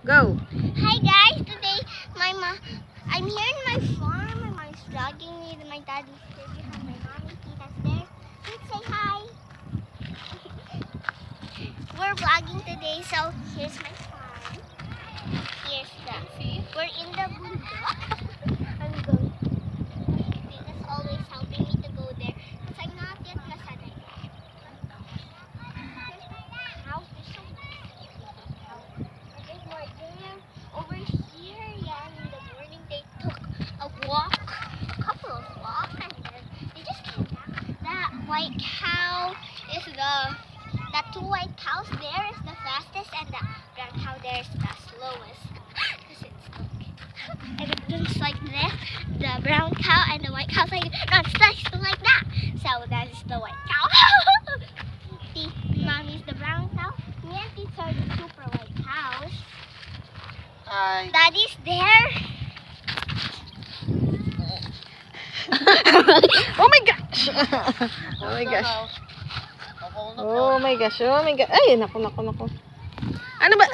Go. Hi guys, today I'm here in my farm. My mom is vlogging me. My dad is here behind my mommy. Tita's there. Let's say hi. We're vlogging today, so here's my farm. Here's we're in the bundok. I'm going. Tita's always helping me to go there because I'm not yet nasanay. Here's my house. There's more there. Over here, yeah, in the morning they took a couple of walks, and then they just came back. That white cow is that two white cows there is the fastest, and the brown cow there is the slowest. Because it's and it looks like this. The brown cow and the white cow like like that. So that is the white cow. The mommy's the brown cow. Me and these are the super white cows. Hi. Daddy's there. Oh my gosh. Oh my gosh. Oh my gosh. Oh my gosh. Ay, naku. Ano ba?